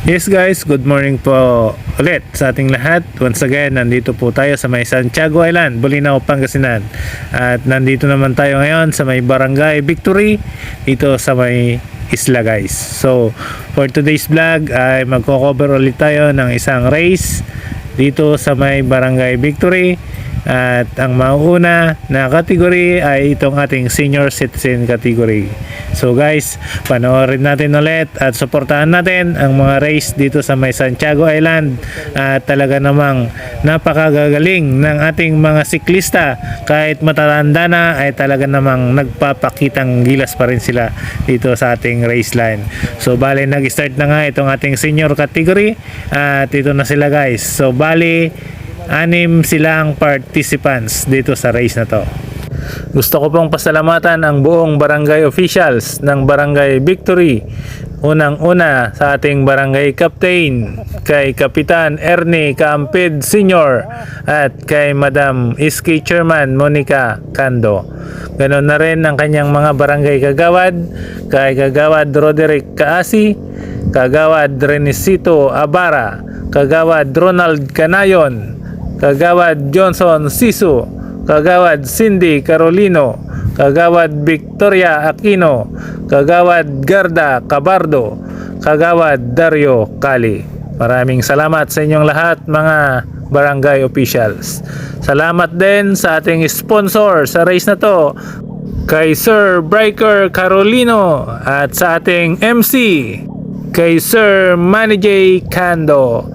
Yes guys, good morning po ulit sa ating lahat. Once again, nandito po tayo sa may Santiago Island, Bolinao, Pangasinan. At nandito naman tayo ngayon sa may Barangay Victory, dito sa may isla guys. So, for today's vlog ay magko-cover ulit tayo ng isang race dito sa may Barangay Victory. At ang mauuna na category ay itong ating senior citizen category. So guys, panoorin natin ulit at suportahan natin ang mga race dito sa may Santiago Island. At talaga namang napakagagaling ng ating mga siklista. Kahit matatanda na ay talaga namang nagpapakitang gilas pa rin sila dito sa ating race line. So bali nag-start na nga itong ating senior category at ito na sila guys. So bali 6 silang participants dito sa race na to. Gusto ko pong pasalamatan ang buong barangay officials ng Barangay Victory. Unang-una sa ating barangay captain, kay Kapitan Ernie Kaampid Sr. at kay Madam Iski Chairman Monica Cando. Ganon na rin ang kanyang mga barangay kagawad, kay Kagawad Roderick Kaasi, Kagawad Renisito Abara, Kagawad Ronald Canayon, Kagawad Johnson Sisu, Kagawad Cindy Carolino, Kagawad Victoria Aquino, Kagawad Garda Cabardo, Kagawad Dario Cali. Maraming salamat sa inyong lahat mga barangay officials. Salamat din sa ating sponsor sa race na to, kay Sir Breaker Carolino, at sa ating MC, kay Sir Manny J. Cando.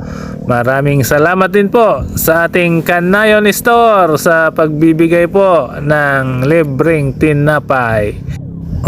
Maraming salamat din po sa ating Canayon Store sa pagbibigay po ng libreng tinapay.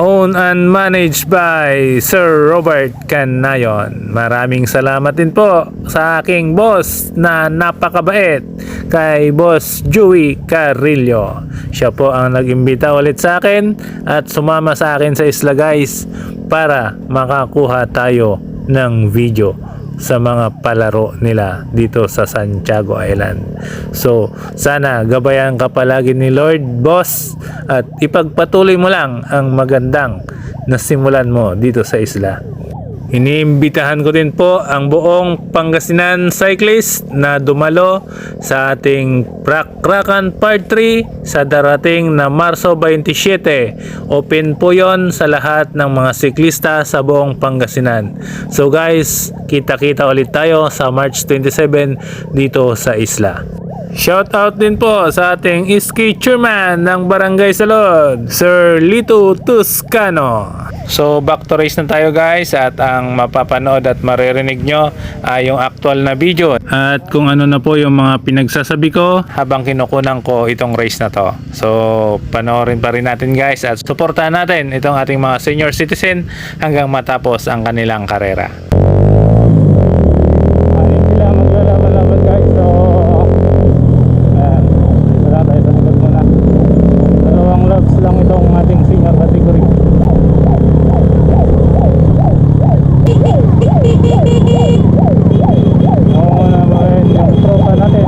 Owned and managed by Sir Robert Canayon. Maraming salamat din po sa aking boss na napakabait, kay Boss Joey Carrillo. Siya po ang nag-imbita ulit sa akin at sumama sa akin sa isla guys para makakuha tayo ng video sa mga palaro nila dito sa Santiago Island. So, sana gabayan ka palagi ni Lord, boss, at ipagpatuloy mo lang ang magandang nasimulan mo dito sa isla. Iniimbitahan ko din po ang buong Pangasinan cyclist na dumalo sa ating Prakrakan Part 3 sa darating na Marso 27. Open po yon sa lahat ng mga siklista sa buong Pangasinan. So guys, kita-kita ulit tayo sa March 27 dito sa isla. Shout out din po sa ating Iski Chairman ng Barangay Salud, Sir Lito Tuscano. So back to race na tayo guys, at ang mapapanood at maririnig nyo ay yung actual na video at kung ano na po yung mga pinagsasabi ko habang kinukunan ko itong race na to. So panoorin pa rin natin guys at suportahan natin itong ating mga senior citizen hanggang matapos ang kanilang karera. Ayun sila maglalaban-laban guys. So dalawang laps lang itong ating senior category. Oo naman yung tropa natin.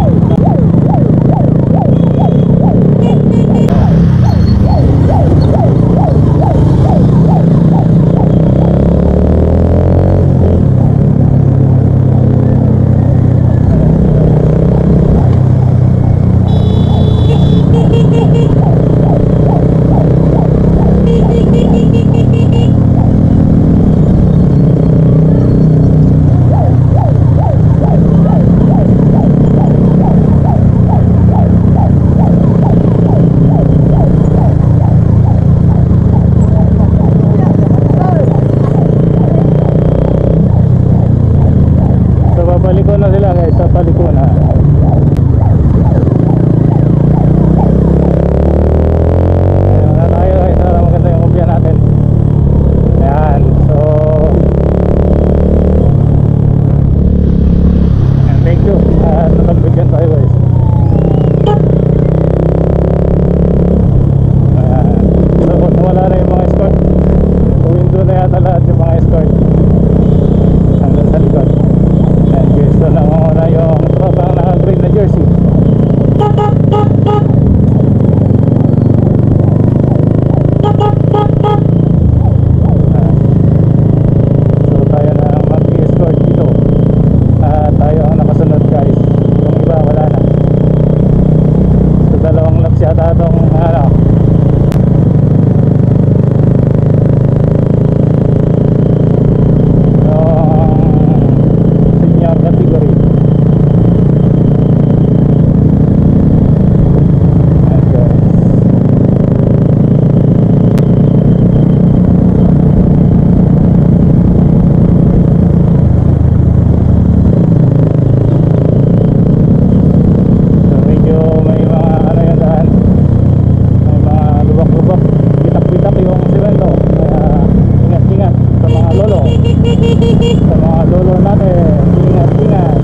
Sa mga lolo natin, ingat-ingat.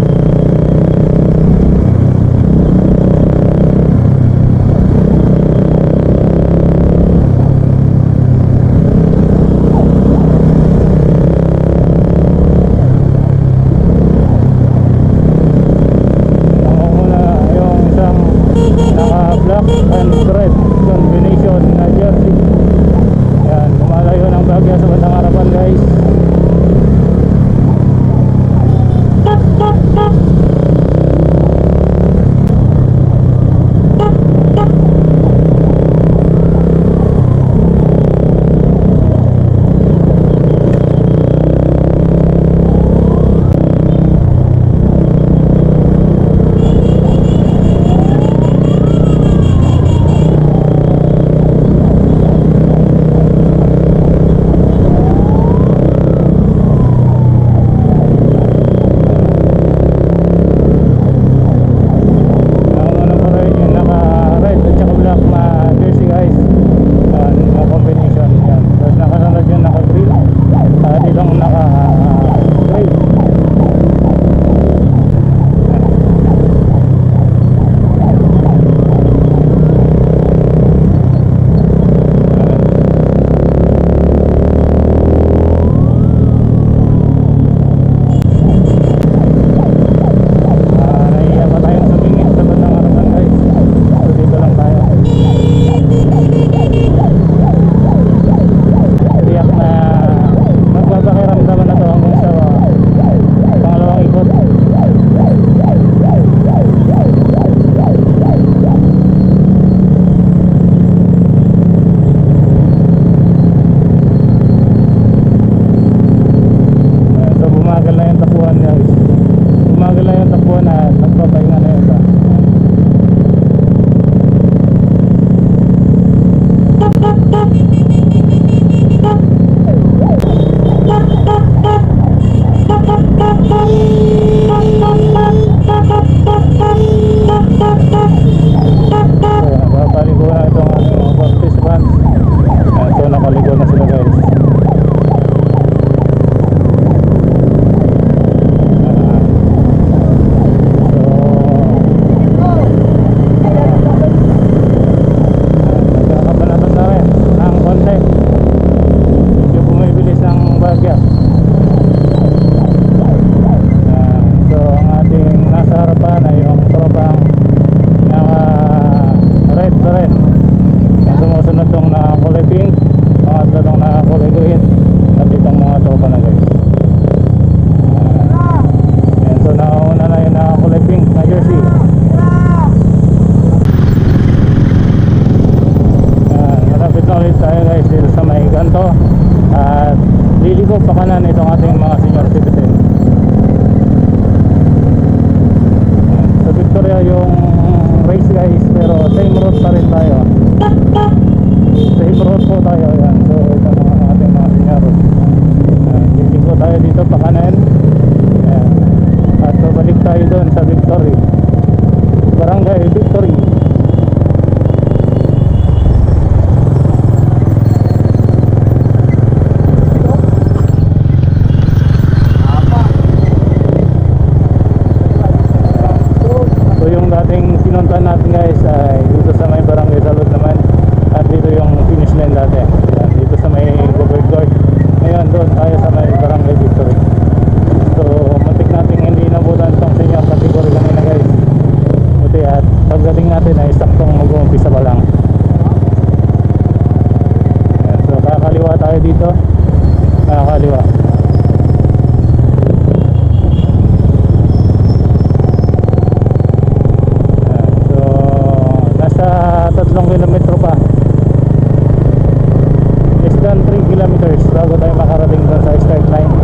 Black and red combination na jersey. Yan, lumalayo ng Baguio sa bandang harapan, guys. Kilometers bago tayo makarating doon sa start line.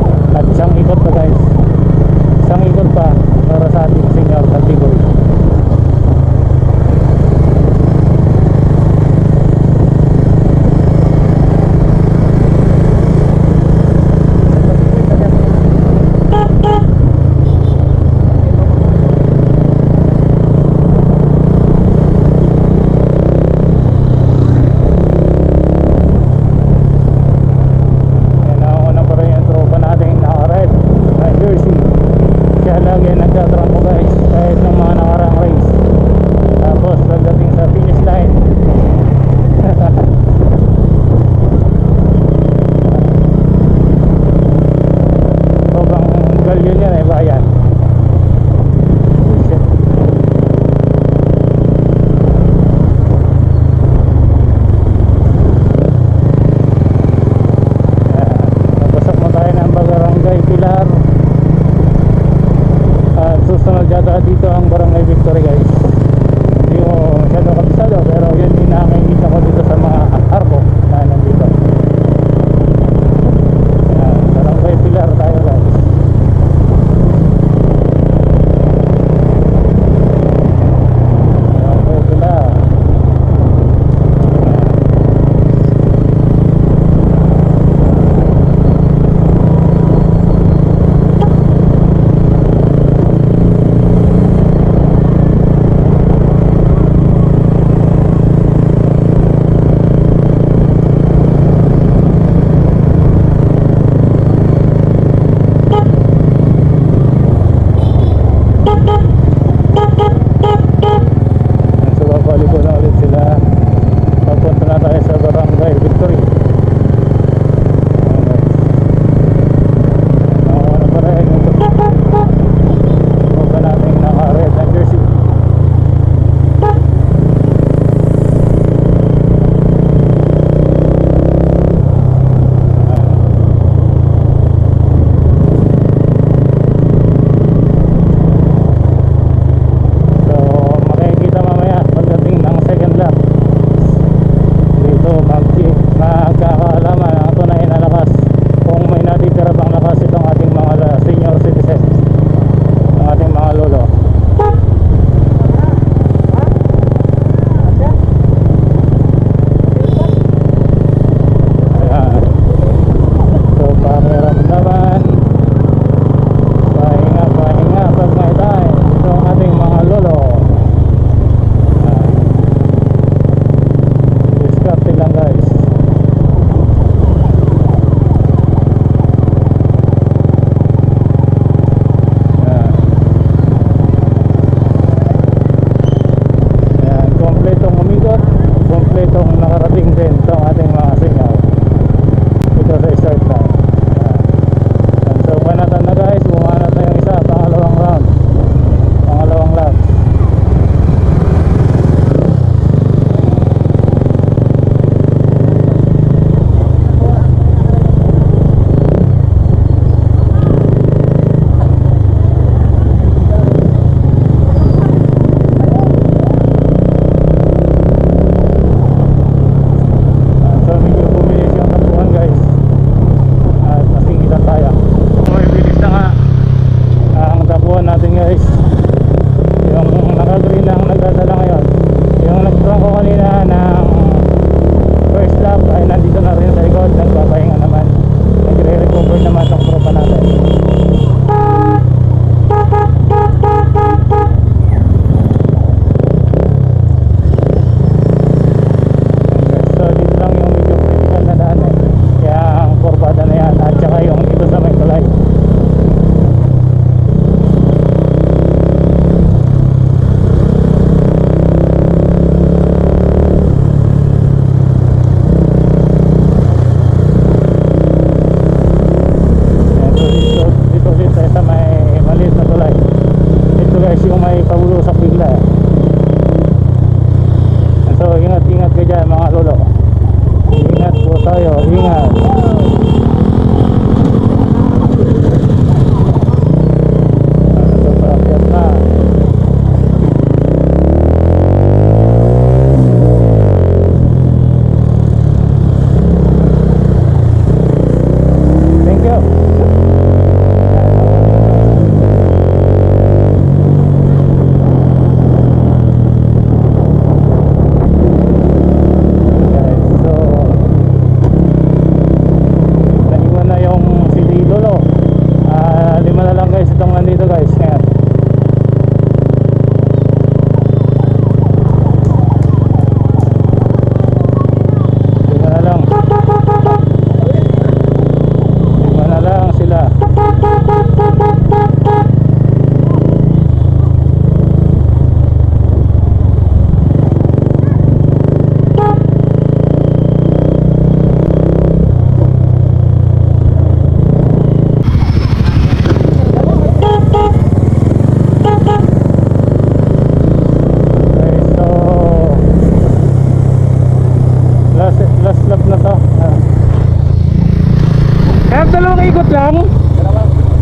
dalawang ikot lang?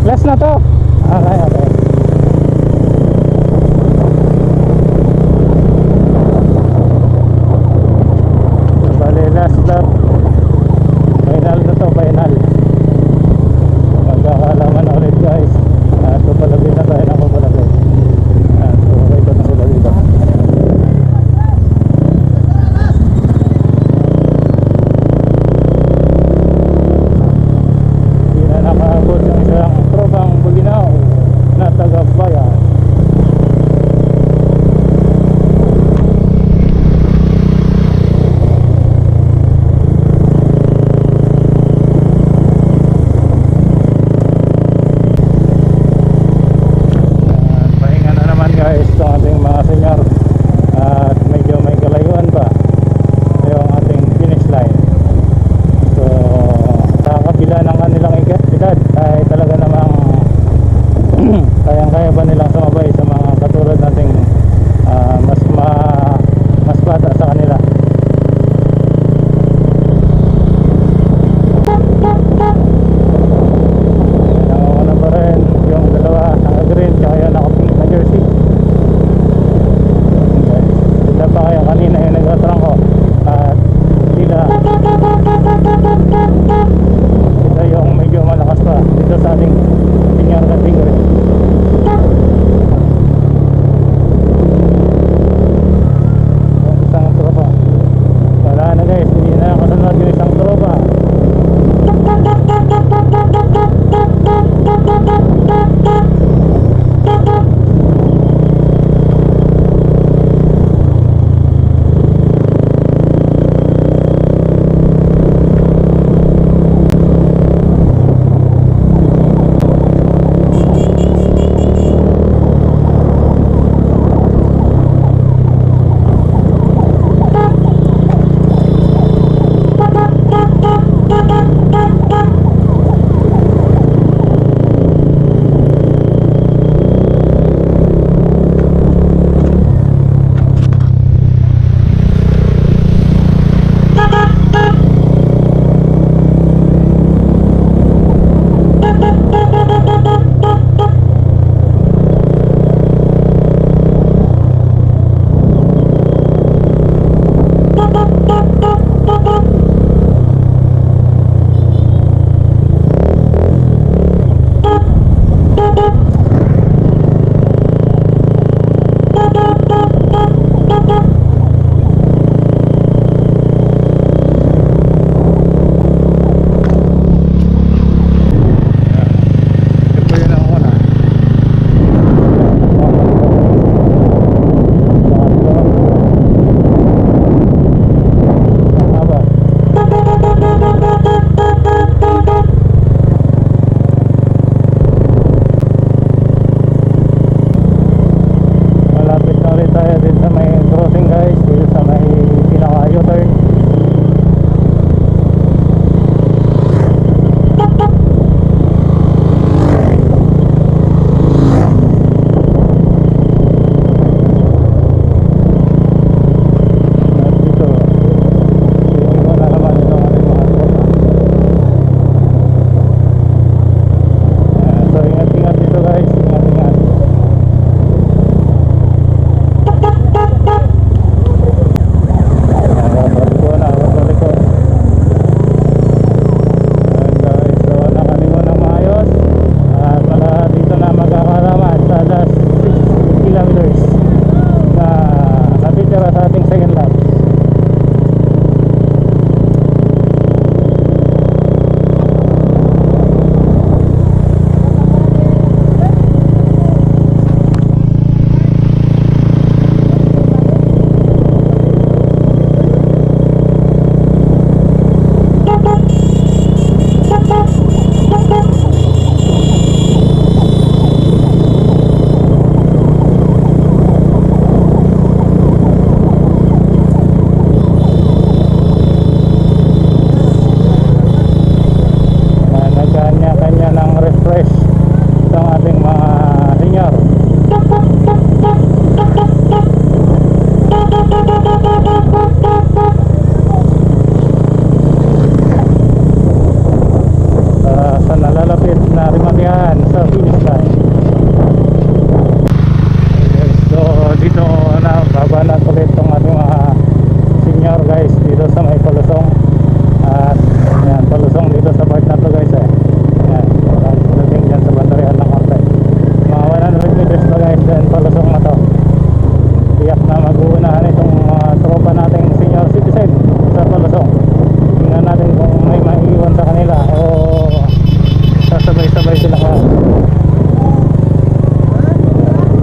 Last na to? Okay, okay. Bali, last lap. Final na to, final. Magkakalaman na ulit guys. Papalagay na tayo ng papalagay. So, ito na sila dito. Hindi na nakaabot ng isang tropang Bulinaw na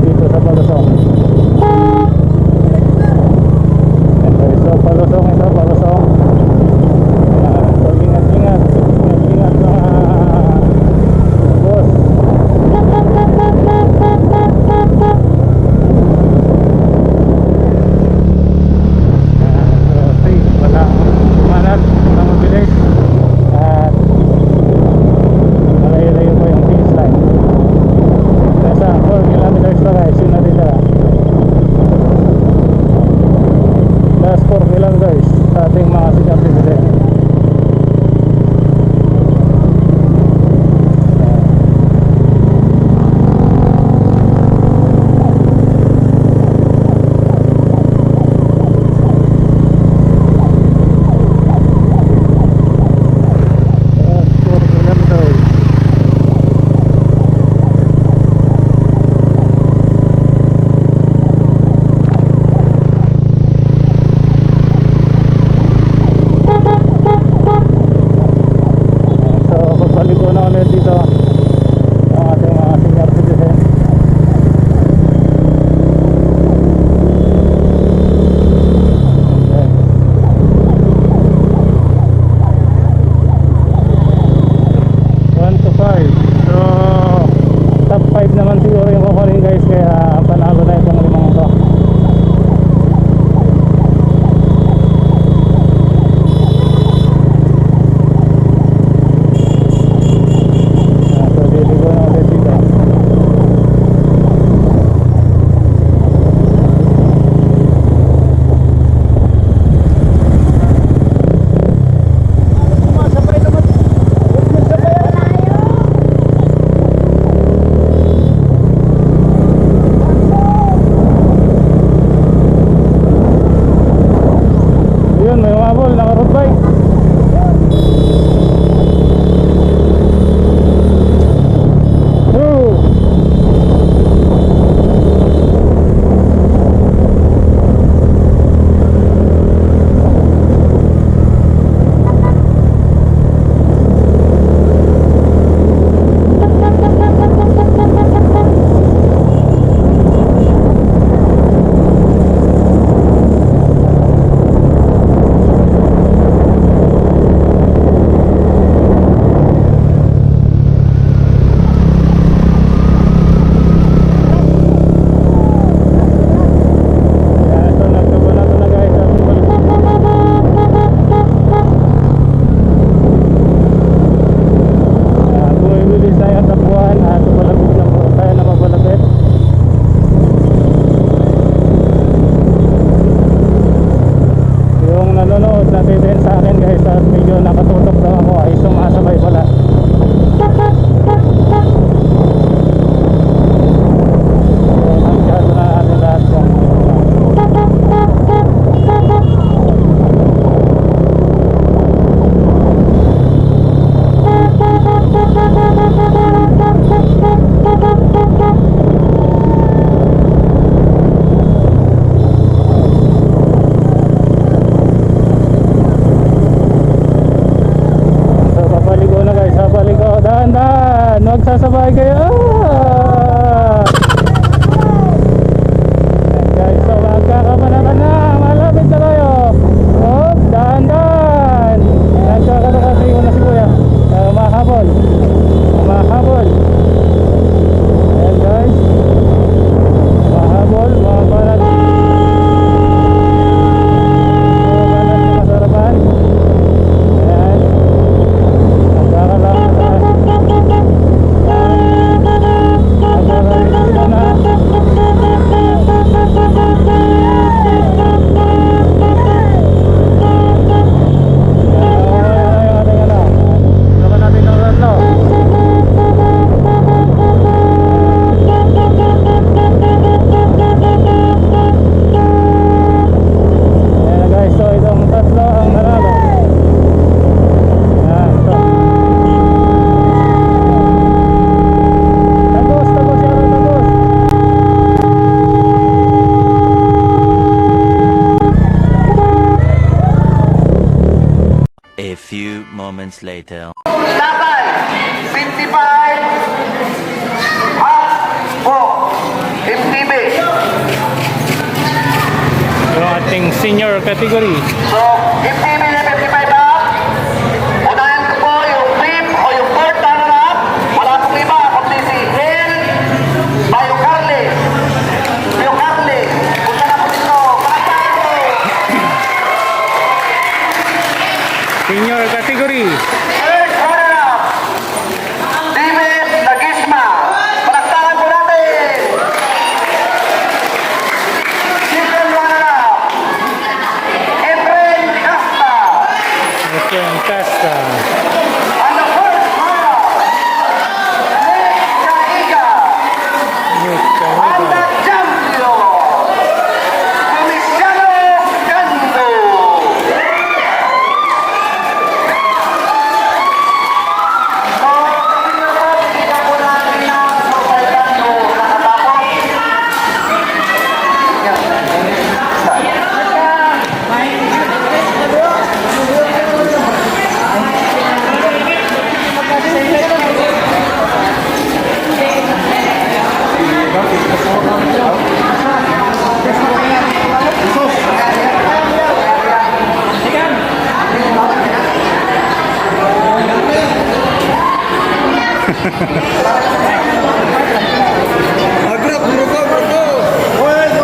dito sa Palusong. Okay, so Palusong ito, Palusong. So ingat-ingat mga boss. So safe, walang kumalat, walang mabilis, at malayo-layo po yung finish line. Nasa 4 kilometers pa guys, yun natin tara. Last 4 kilometers sa ating mga senior citizen. Dito ang ating mga senior citizen. Okay. 1 to 5. So top 5 naman siguro yung kukunin guys, kaya panalo na itong limang ito. May umabol, naka-road bike. Magsasabay kayo. Guys, so magkakamanatan na. Malapit na tayo. Oh, dahan-dahan. Nagkakano kasi yun na si kuya. Mahabol. Mahabol. Ayan guys. Mahabol. Mga balat. Mga balat na masarapan. Ayan. Magkakalang na. A few moments later. Lakay, 25, category. So, 50 million, 55 up. Unahan ko po yung fifth o yung fourth runner-up. Wala pong iba, kundi si Hel Bayocarle. Bayocarle. Punta na po dito. Palakpakan po. Senior category. Third runner-up. David Nagisma. Palakpakan po natin. Second runner-up. Efren Casta. Efren Casta. And the first runner-up. Nick Caiga. Nick And Caiga. the champion, Feliciano Cando. So, sabi niyo po, hindi na po natin na Fernando nakatapos.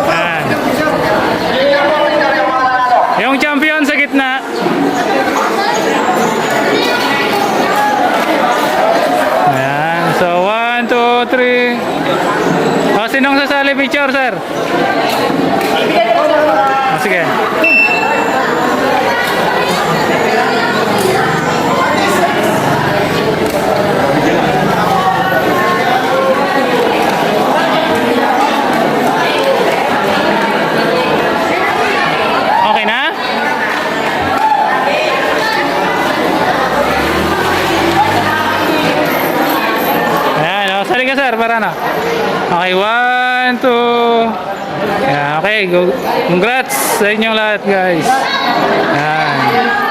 Ah. Yung champion sa gitna. Ayan. So, 1, 2, 3. O, sinong sasali picture, sir? O, sige. Okay na? Ayan, o, sali ka, sir, para na. Okay, 1, 2. Ayan, okay, congrats sa inyong lahat, guys. Ayan.